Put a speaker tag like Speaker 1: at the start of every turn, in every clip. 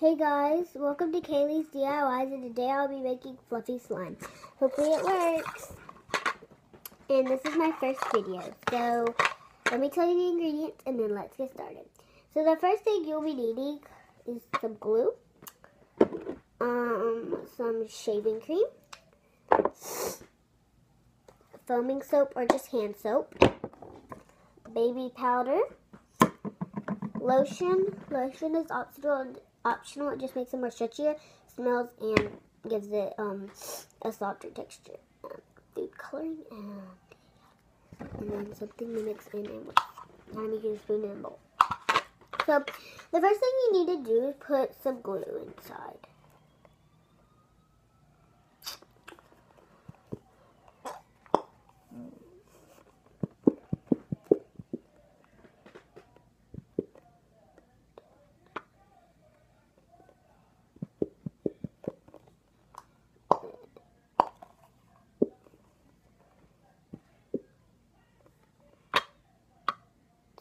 Speaker 1: Hey guys, welcome to Kaylee's DIYs, and today I'll be making fluffy slime. Hopefully it works. And this is my first video, so let me tell you the ingredients and then let's get started. So the first thing you'll be needing is some glue, some shaving cream, foaming soap or just hand soap, baby powder, lotion. Lotion is optional. It just makes it more stretchier, smells, and gives it a softer texture. Food coloring and then something to mix in and with. Now I'm using a spoon and a bowl. So the first thing you need to do is put some glue inside.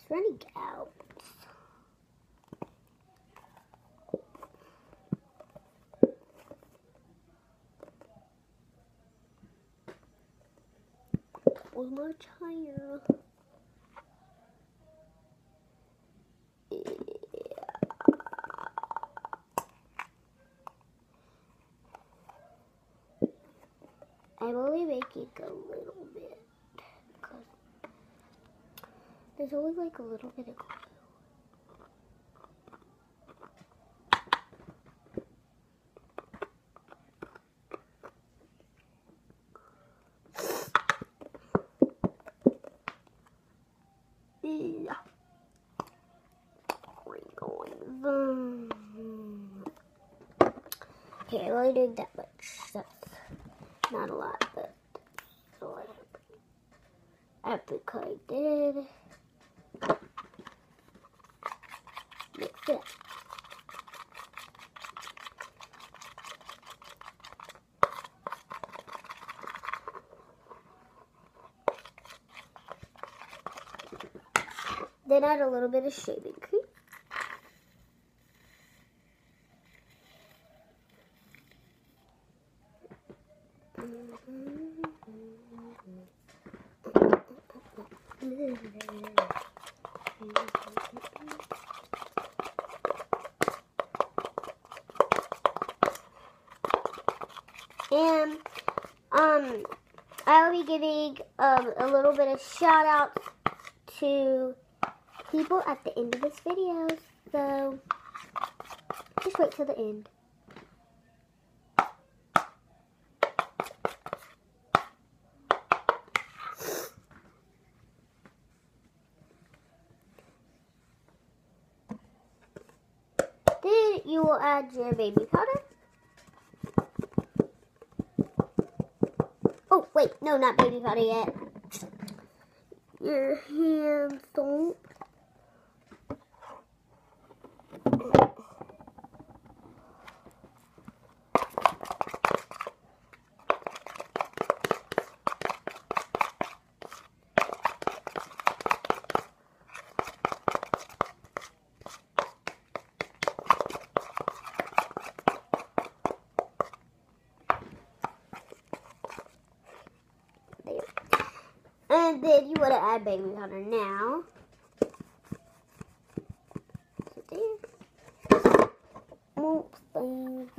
Speaker 1: Running out. One more tire. I'm only making a little bit because there's always like a little bit of glue. Okay, I'm only doing that much. That's not a lot, but so after I did mix it up. Then add a little bit of shaving cream. And I'll be giving a little bit of shout out to people at the end of this video, so just wait till the end. Then you will add your baby powder. Oh, wait, no, not baby powder yet. Your hand soap. And then you want to add baby powder now. So there. Oops, things.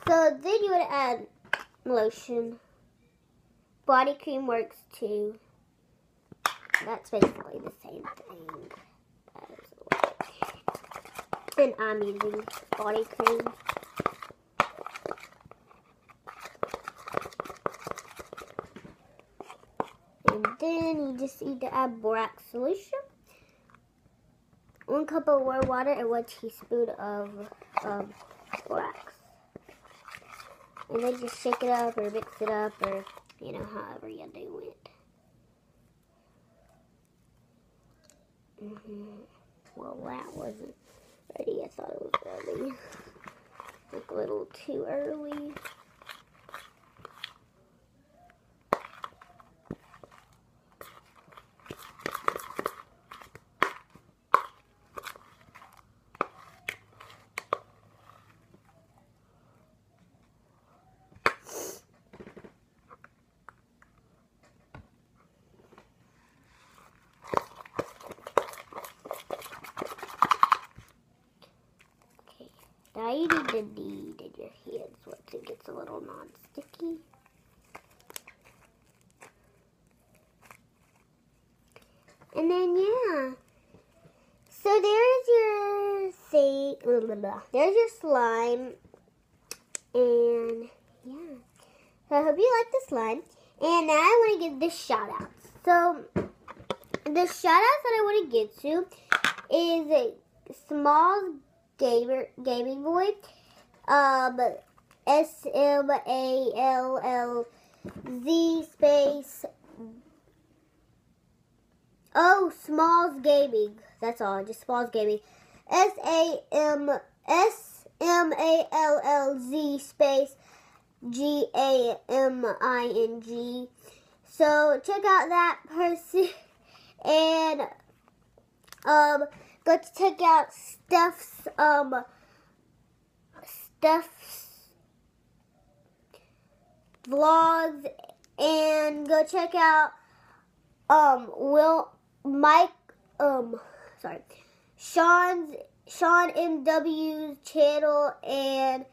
Speaker 1: So then you want to add lotion. Body cream works too. That's basically the same thing. And I'm using body cream. And then you just need to add borax solution. 1 cup of warm water and 1 teaspoon of borax. And then just shake it up or mix it up or, you know, however you do it. Well, that wasn't ready. I thought it was ready. Like a little too early. to need in your hands once it gets a little non-sticky. And then, yeah. So there's your thing. There's your slime. And, yeah. So I hope you like the slime. And now I want to give the shout-outs. So, the shout-outs that I want to give to is a Small Gaming Boy. SMALLZ space. Oh, Smalls Gaming. That's all. Just Smalls Gaming. SMALLZ space GAMING. So check out that person and go to check out Steph's vlogs, and go check out Sean MW's channel, and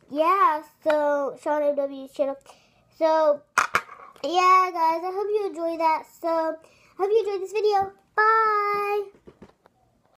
Speaker 1: yeah, so Sean MW's channel. So yeah, guys, I hope you enjoyed that. So I hope you enjoyed this video. Bye.